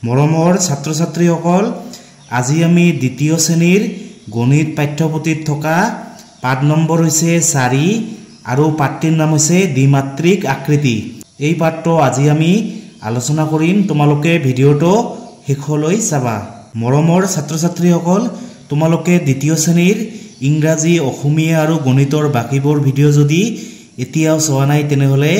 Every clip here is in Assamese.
মৰমৰ ছাত্ৰ ছাত্ৰীসকল আজি আমি দ্বিতীয় শ্ৰেণীৰ গণিত পাঠ্যপুথিত থকা পাঠ নম্বৰ হৈছে 4 আৰু পাঠটিৰ নাম হৈছে দ্বিমাত্ৰিক আকৃতি। এই পাঠটো আজি আমি আলোচনা কৰিম, তোমালোকে ভিডিওটো শেষলৈ চাবা। মৰমৰ ছাত্ৰ ছাত্ৰীসকল তোমালোকে দ্বিতীয় শ্ৰেণীৰ ইংৰাজী অসমীয়া আৰু গণিতৰ বাকিবোৰ ভিডিও যদি এতিয়াও চোৱা নাই তেনেহলে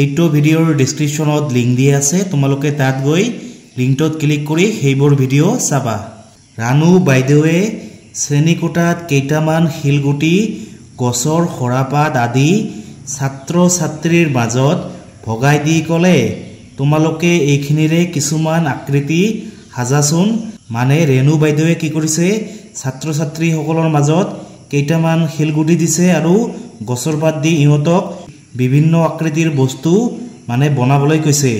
এইটো ভিডিওৰ ডেসক্ৰিপচনত লিংক দিয়া আছে, তোমালোকে তাত গৈ লিংকটোত ক্লিক কৰি সেইবোৰ ভিডিও চাবা। ৰানু বাইদেৱে শ্ৰেণীকোঠাত কেইটামান শিলগুটি গছৰ সৰাপাত আদি ছাত্ৰ ছাত্ৰীৰ মাজত ভগাই দি ক'লে তোমালোকে এইখিনিৰে কিছুমান আকৃতি সাজাচোন। মানে ৰেণু বাইদেৱে কি কৰিছে, ছাত্ৰ ছাত্ৰীসকলৰ মাজত কেইটামান শিলগুটি দিছে আৰু গছৰ পাত দি ইহঁতক বিভিন্ন আকৃতিৰ বস্তু মানে বনাবলৈ কৈছে।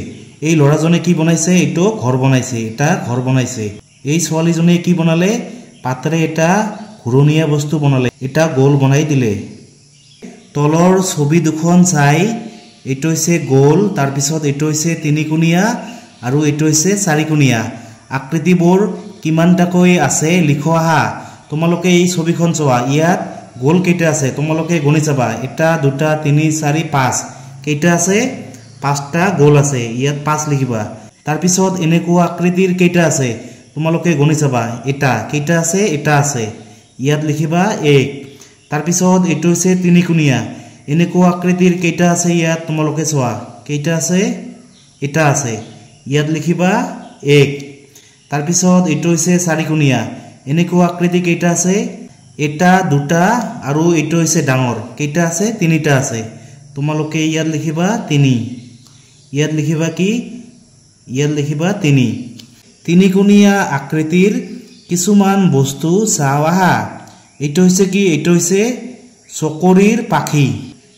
এই ল'ৰাজনে কি বনাইছে, এইটো ঘৰ বনাইছে, এটা ঘৰ বনাইছে। এই ছোৱালীজনে কি বনালে, পাতেৰে এটা ঘূৰণীয়া বস্তু বনালে, এটা গোল বনাই দিলে। তলৰ ছবি দুখন চাই এইটো হৈছে গোল, তাৰপিছত এইটো হৈছে তিনিকোণীয়া আৰু এইটো হৈছে চাৰিকোণীয়া। আকৃতিবোৰ কিমানটাকৈ আছে লিখো আহা। তোমালোকে এই ছবিখন চোৱা, ইয়াত গোল কেইটা আছে তোমালোকে গণি চাবা। 1 2 3 4 5 কেইটা আছে, 5টা গোল আছে, ইয়াত 5 লিখিবা। তাৰপিছত এনেকুৱা আকৃতিৰ কেইটা আছে তোমালোকে গণি চাবা। এটা কেইটা আছে, এটা আছে, ইয়াত লিখিবা 1। তাৰপিছত এইটো হৈছে তিনিকোণীয়া, এনেকুৱা আকৃতিৰ কেইটা আছে ইয়াত তোমালোকে চোৱা, কেইটা আছে, এটা আছে, ইয়াত লিখিবা 1। তাৰপিছত এইটো হৈছে চাৰিকোণীয়া, এনেকুৱা আকৃতি কেইটা আছে, এটা দুটা আৰু এইটো হৈছে ডাঙৰ, কেইটা আছে, তিনিটা আছে, তোমালোকে ইয়াত লিখিবা 3। ইয়াত লিখিবা কি, ইয়াত লিখিবা 3। তিনিকোণীয়া আকৃতিৰ কিছুমান বস্তু চাও আহা। এইটো হৈছে কি, এইটো হৈছে চকৰিৰ পাখি।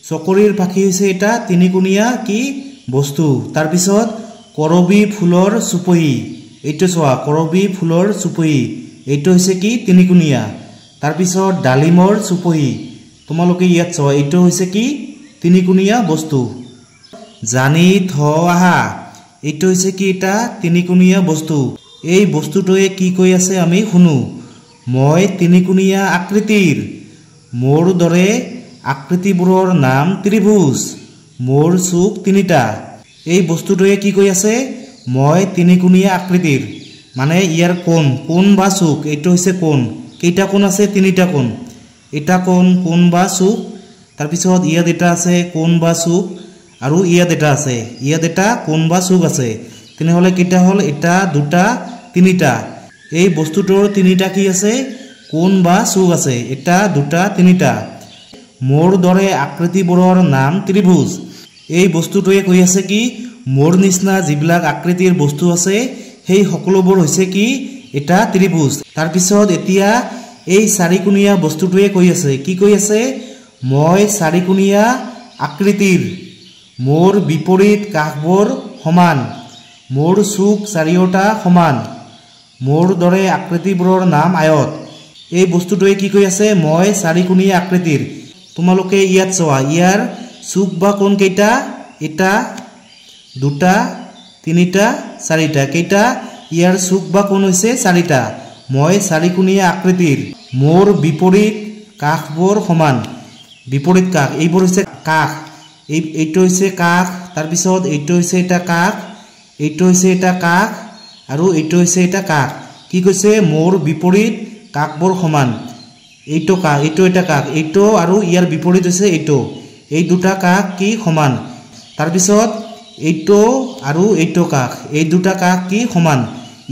চকৰিৰ পাখি হৈছে এটা তিনিকোণীয়া কি বস্তু। তাৰপিছত কৰবী ফুলৰ চুপহি, এইটো চোৱা, কৰবী ফুলৰ চুপহি, এইটো হৈছে কি তিনিকোণীয়া। তাৰপিছত ডালিমৰ চুপহি, তোমালোকে ইয়াত চোৱা, এইটো হৈছে কি তিনিকোণীয়া বস্তু। জানি থ আহা, এইটো হৈছে কি এটা তিনিকোণীয়া বস্তু। এই বস্তুটোৱে কি কৈ আছে আমি শুনো। মই তিনিকোণীয়া আকৃতিৰ, মোৰ দৰে আকৃতিবোৰৰ নাম ত্ৰিভুজ, মোৰ চুক 3টা। এই বস্তুটোৱে কি কৈ আছে, মই তিনিকোণীয়া আকৃতিৰ, মানে ইয়াৰ কোণ বা চুক, এইটো হৈছে কোণ। কেইটা কোণ আছে, 3টা কোণ, এটা কোণ বা চুক। তাৰপিছত ইয়াত এটা আছে কোণ বা চুক আৰু ইয়াত এটা আছে, ইয়াত এটা কোণ বা চুক আছে। তেনেহ'লে কেইটা হ'ল, এটা দুটা 3টা। এই বস্তুটোৰ 3টা কি আছে, কোণ বা চুক আছে, এটা দুটা 3টা। মোৰ দৰে আকৃতিবোৰৰ নাম ত্ৰিভুজ। এই বস্তুটোৱে কৈ আছে কি, মোৰ নিচিনা যিবিলাক আকৃতিৰ বস্তু আছে সেই সকলোবোৰ হৈছে কি এটা ত্ৰিভুজ। তাৰপিছত এতিয়া এই চাৰিকোণীয়া বস্তুটোৱে কৈ আছে, কি কৈ আছে, মই চাৰিকোণীয়া আকৃতিৰ, মোৰ বিপৰীত কাষবোৰ সমান, মোৰ চুক চাৰিওটা সমান, মোৰ দৰে আকৃতিবোৰৰ নাম আয়ত। এই বস্তুটোৱে কি কৈ আছে, মই চাৰিকোণীয়া আকৃতিৰ। তোমালোকে ইয়াত চোৱা, ইয়াৰ চুক বা কোণ কেইটা, এটা দুটা 3টা 4টা, কেইটা, ইয়াৰ চুক বা কোণ হৈছে 4টা। মই চাৰিকোণীয়া আকৃতিৰ, মোৰ বিপৰীত কাষবোৰ সমান, বিপৰীত কাষ, এইবোৰ হৈছে কাষ, এইটো হৈছে কাষ। তাৰপিছত এইটো হৈছে এটা কাষ, এইটো হৈছে এটা কাষ আৰু এইটো হৈছে এটা কাষ। কি কৈছে, মোৰ বিপৰীত কাষবোৰ সমান, এইটো কাষ, এইটো এটা কাষ, এইটো আৰু ইয়াৰ বিপৰীত হৈছে এইটো, এই দুটা কাষ কি সমান। তাৰপিছত এইটো আৰু এইটো কাষ, এই দুটা কাষ কি সমান,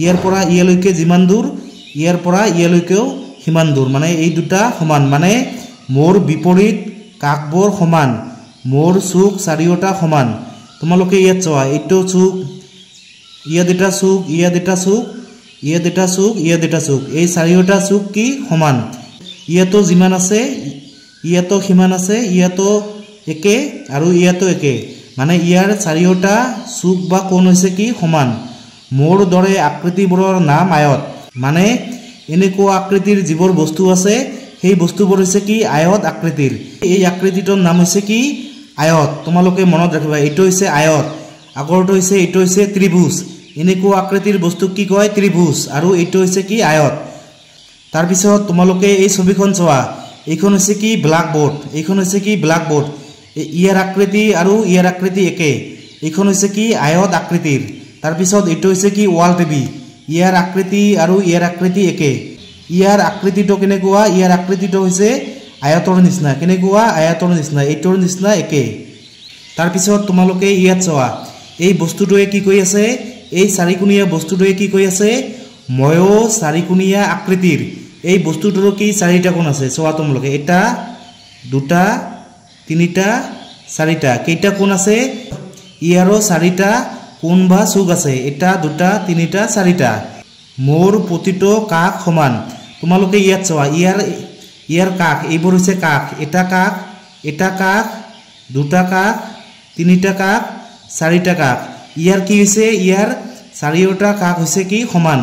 ইয়াৰ পৰা ইয়ালৈকে যিমান দূৰ, ইয়াৰ পৰা ইয়ালৈকেও সিমান দূৰ, মানে এই দুটা সমান, মানে মোৰ বিপৰীত কাষবোৰ সমান, মোৰ চুক চাৰিওটা সমান। তোমালোকে ইয়াত চোৱা, এইটো চুক, ইয়াত এটা চুক, ইয়াত এটা চুক, ইয়াত এটা চুক, ইয়াত এটা চুক, এই চাৰিওটা চুক কি সমান। ইয়াতো যিমান আছে ইয়াতো সিমান আছে, ইয়াতো একে আৰু ইয়াতো একে, মানে ইয়াৰ চাৰিওটা চুক বা কোণ হৈছে কি সমান। মোৰ দৰে আকৃতিবোৰৰ নাম আয়ত, মানে এনেকুৱা আকৃতিৰ যিবোৰ বস্তু আছে সেই বস্তুবোৰ হৈছে কি আয়ত আকৃতিৰ। এই আকৃতিটোৰ নাম হৈছে কি আয়ত। তোমালোকে মনত ৰাখিবা, এইটো হৈছে আয়ত, আগৰটো হৈছে এইটো হৈছে ত্ৰিভুজ, এনেকুৱা আকৃতিৰ বস্তু কি কয় ত্ৰিভুজ আৰু এইটো হৈছে কি আয়ত তাৰ পিছত তোমালোকে এই ছবিখন চোৱা এইখন হৈছে কি ব্ল্যাকবোৰ্ড এইখন হৈছে কি ব্ল্যাকবোৰ্ড ইয়াৰ আকৃতি আৰু ইয়াৰ আকৃতি একে এইখন হৈছে কি আয়ত আকৃতিৰ তাৰ পিছত এইটো হৈছে কি ওয়াল টিভি ইয়াৰ আকৃতি আৰু ইয়াৰ আকৃতি একে ইয়াৰ আকৃতিটো কেনেকুৱা ইয়াৰ আকৃতিটো হৈছে আয়তৰ নিচিনা কেনেকুৱা আয়তৰ নিচিনা এইটোৰ নিচিনা একে তাৰ পিছত তোমালোকে ইয়াত চোৱা এই বস্তুটোৱে কি কৈ আছে এই চাৰিকোণীয়া বস্তুটোৱে কি কৈ আছে ময়ো চাৰিকোণীয়া আকৃতিৰ এই বস্তুটোৰ কি চাৰিটা কোণ আছে চোৱা তোমালোকে এটা দুটা তিনিটা চাৰিটা কেইটা কোণ আছে ইয়াৰো চাৰিটা কোণ বা চুক আছে এটা দুটা তিনিটা চাৰিটা মোৰ প্ৰতিটো কাষ সমান তোমালোকে ইয়াত চোৱা ইয়াৰ কাষ এইবোৰ হৈছে কাষ এটা কাষ দুটা কাষ তিনিটা কাষ চাৰিটা কাষ ইয়াৰ কি হৈছে ইয়াৰ চাৰিওটা কাষ হৈছে কি সমান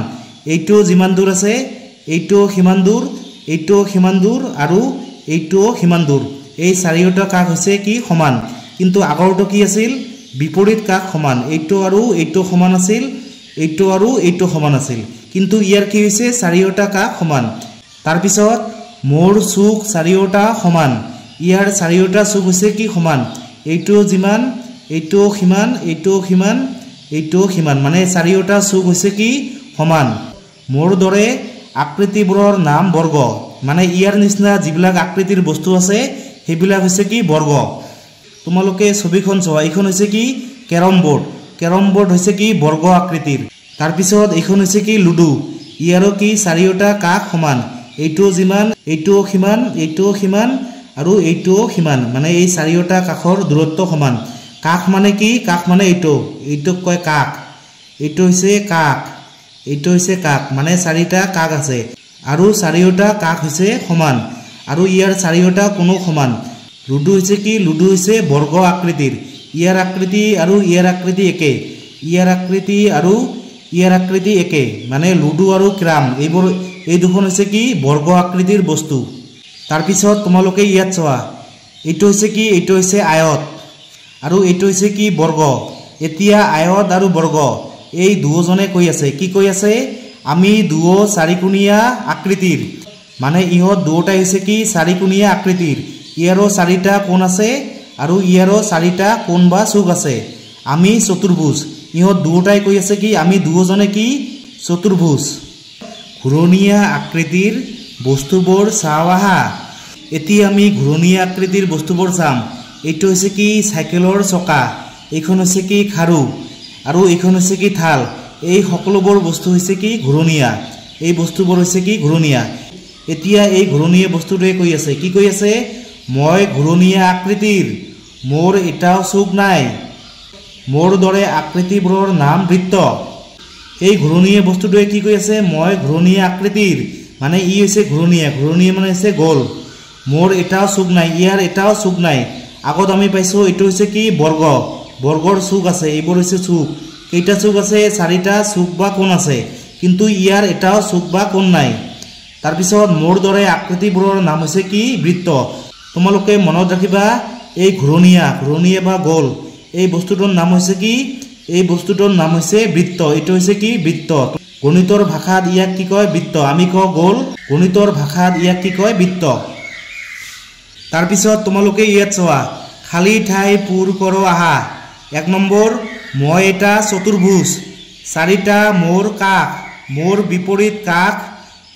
এইটো যিমান দূৰ আছে এইটো সিমান দূৰ এইটো সিমান দূৰ আৰু এইটো সিমান দূৰ এই চাৰিওটা কাষ হৈছে কি সমান কিন্তু আগৰটো কি আছিল বিপৰীত কাষ সমান এইটো আৰু এইটো সমান আছিল এইটো আৰু এইটো সমান আছিল কিন্তু ইয়াৰ কি হৈছে চাৰিওটা কাষ সমান তাৰ পিছত মোৰ চুক চাৰিওটা সমান ইয়াৰ চাৰিওটা চুক হৈছে কি সমান এইটো যিমান এইটো সিমান এইটো সিমান এইটো সিমান মানে চাৰিওটা চুক হৈছে কি সমান মোৰ দৰে আকৃতিবোৰৰ নাম বৰ্গ মানে ইয়াৰ নিচিনা যিবিলাক আকৃতিৰ বস্তু আছে সেইবিলাক হৈছে কি বৰ্গ তোমালোকে ছবিখন চোৱা এইখন হৈছে কি কেৰম বোৰ্ড হৈছে কি বৰ্গ আকৃতিৰ তাৰ পিছত এইখন হৈছে কি লুডু ইয়াৰো কি চাৰিওটা কাষ সমান এইটো যিমান এইটো সিমান এইটো সিমান আৰু এইটো সিমান মানে এই চাৰিওটা কাষৰ দূৰত্ব সমান কাষ মানে কি কাষ মানে এইটোক কয় কাষ এইটো হৈছে কাষ এইটো হৈছে কাষ মানে চাৰিটা কাষ আছে আৰু চাৰিওটা কাষ হৈছে সমান আৰু ইয়াৰ চাৰিওটা কোনো সমান লুডু হৈছে কি লুডু হৈছে বৰ্গ আকৃতিৰ ইয়াৰ আকৃতি আৰু ইয়াৰ আকৃতি একে ইয়াৰ আকৃতি আৰু ইয়াৰ আকৃতি একে মানে লুডু আৰু ক্ৰাম এইবোৰ এই দুখন হৈছে কি বৰ্গ আকৃতিৰ বস্তু তাৰ পিছত তোমালোকে ইয়াত চোৱা এইটো হৈছে কি এইটো হৈছে আয়ত আৰু এইটো হৈছে কি বৰ্গ এতিয়া আয়ত আৰু বৰ্গ এই দুজনে কৈ আছে কি কৈ আছে আমি দুও চাৰিকোণীয়া আকৃতিৰ মানে ইহঁত দুটাই হৈছে কি চাৰিকোণীয়া আকৃতিৰ ইয়াৰো চাৰিটা কোণ আছে আৰু ইয়াৰো চাৰিটা কোণ বা চুক আছে আমি চতুৰ্ভুজ ইহঁত দুটাই কৈ আছে কি আমি দুজনে কি চতুৰ্ভুজ ঘূৰণীয়া আকৃতিৰ বস্তুবোৰ চাওঁ আহা এতিয়া আমি ঘূৰণীয়া আকৃতিৰ বস্তুবোৰ চাম এইটো হৈছে কি চাইকেলৰ চকা এইখন হৈছে কি খাৰু আৰু এইখন হৈছে কি থাল এই সকলোবোৰ বস্তু হৈছে কি ঘূৰণীয়া এই বস্তুবোৰ হৈছে কি ঘূৰণীয়া এতিয়া এই ঘূৰণীয়া বস্তুটোৱে কৈ আছে কি কৈ আছে মই ঘূৰণীয়া আকৃতিৰ মোৰ এটাও চুক নাই মোৰ দৰে আকৃতিবোৰৰ নাম বৃত্ত এই ঘূৰণীয়া বস্তুটোৱে কি কৈ আছে মই ঘূৰণীয়া আকৃতিৰ মানে ই হৈছে ঘূৰণীয়া মানে হৈছে গোল মোৰ এটাও চুক নাই ইয়াৰ এটাও চুক নাই আগত আমি পাইছো এইটো হৈছে কি বৰ্গৰ চুক আছে এইবোৰ হৈছে চুক কেইটা চুক আছে চাৰিটা চুক বা কোণ আছে কিন্তু ইয়াৰ এটাও চুক বা কোণ নাই তাৰ পিছত মোৰ দৰে আকৃতিবোৰৰ নাম হৈছে কি বৃত্ত তোমালোকে মনত ৰাখিবা এই ঘূৰণীয়া বা গোল এই বস্তুটোৰ নাম হৈছে কি এই বস্তুটোৰ নাম হৈছে বৃত্ত এইটো হৈছে কি বৃত্ত গণিতৰ ভাষাত ইয়াক কি কয় বৃত্ত আমি কওঁ গোল গণিতৰ ভাষাত ইয়াক কি কয় বৃত্ত তাৰ পিছত তোমালোকে ইয়াত চোৱা খালী ঠাই পূৰ কৰো আহা 1 নম্বৰ মই এটা চতুৰ্ভুজ চাৰিটা মোৰ কাষ মোৰ বিপৰীত কাষ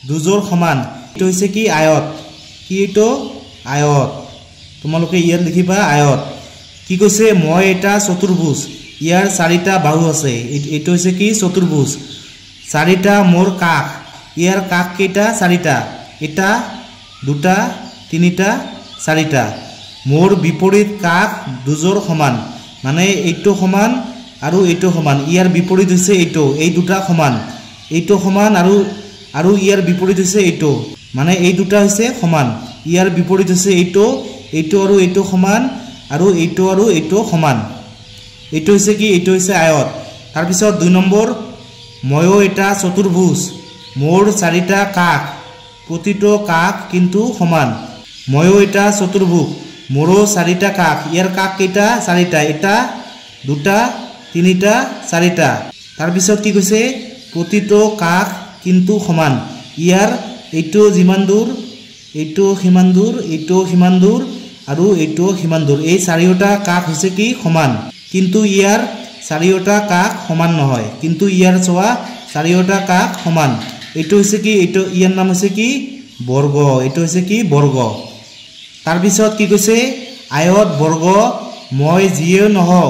দুজোৰ সমান এইটো হৈছে কি আয়ত কি এইটো আয়ত তোমালোকে ইয়াত লিখিবা আয়ত কি কৈছে মই এটা চতুৰ্ভুজ ইয়াৰ চাৰিটা বাহু আছে এইটো হৈছে কি চতুৰ্ভুজ চাৰিটা মোৰ কাষ ইয়াৰ কাষ কেইটা চাৰিটা এটা দুটা তিনিটা চাৰিটা মোৰ বিপৰীত কাষ দুজোৰ সমান মানে এইটো সমান আৰু এইটো সমান ইয়াৰ বিপৰীত হৈছে এইটো এই দুটা সমান এইটো সমান আৰু ইয়াৰ বিপৰীত হৈছে এইটো মানে এই দুটা হৈছে সমান ইয়াৰ বিপৰীত হৈছে এইটো আৰু এইটো সমান আৰু এইটো সমান এইটো হৈছে কি এইটো হৈছে আয়ত তাৰ পিছত 2 নম্বৰ ময়ো এটা চতুৰ্ভুজ মোৰ চাৰিটা কাষ প্ৰতিটো কাষ কিন্তু সমান ময়ো এটা চতুৰ্ভুজ মোৰো চাৰিটা কাষ ইয়াৰ কাষ কেইটা চাৰিটা এটা দুটা তিনিটা চাৰিটা তাৰপিছত কি কৈছে প্ৰতিটো কাষ কিন্তু সমান ইয়াৰ এইটো যিমান দূৰ এইটো সিমান দূৰ এইটো সিমান দূৰ আৰু এইটো সিমান দূৰ এই চাৰিওটা কাষ হৈছে কি সমান কিন্তু ইয়াৰ চাৰিওটা কাষ সমান নহয় কিন্তু ইয়াৰ চোৱা চাৰিওটা কাষ সমান এইটো হৈছে কি এইটো ইয়াৰ নাম হৈছে কি বৰ্গ এইটো হৈছে কি বৰ্গ তাৰপিছত কি কৈছে আয়ত বৰ্গ মই যিয়ে নহও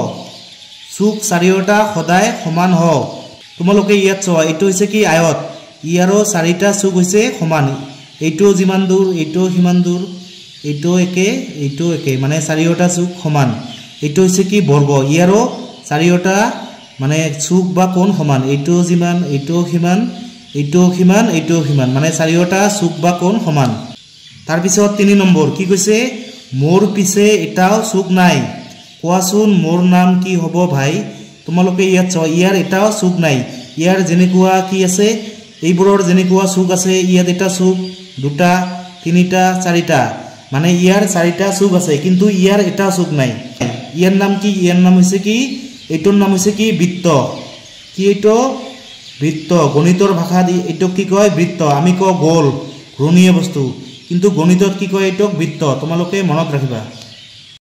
চুক চাৰিওটা সদায় সমান হওক তোমালোকে ইয়াত চোৱা এইটো হৈছে কি আয়ত ইয়াৰো চাৰিটা চুক হৈছে সমান এইটো যিমান দূৰ এইটো সিমান দূৰ এইটো একে মানে চাৰিওটা চুক সমান এইটো হৈছে কি বৰ্গ ইয়াৰো চাৰিওটা মানে চুক বা কোণ সমান এইটো যিমান এইটো সিমান এইটো সিমান এইটো সিমান মানে চাৰিওটা চুক বা কোণ সমান তাৰপিছত 3 নম্বৰ কি কৈছে মোৰ পিছে এটাও চুক নাই কোৱাচোন মোৰ নাম কি হ'ব ভাই তোমালোকে ইয়াত চোৱা ইয়াৰ এটাও চুক নাই ইয়াৰ যেনেকুৱা কি আছে এইবোৰৰ যেনেকুৱা চুক আছে ইয়াত এটা চুক দুটা তিনিটা চাৰিটা মানে ইয়াৰ চাৰিটা চুক আছে কিন্তু ইয়াৰ এটা চুক নাই ইয়াৰ নাম কি ইয়াৰ নাম হৈছে কি এইটোৰ নাম হৈছে কি বৃত্ত কি এইটো বৃত্ত গণিতৰ ভাষাত এইটো কি কয় বৃত্ত আমি কওঁ গোল ঘূৰ্ণীয় বস্তু কিন্তু গণিতত কি কয় এইটোক বৃত্ত তোমালোকে মনত ৰাখিবা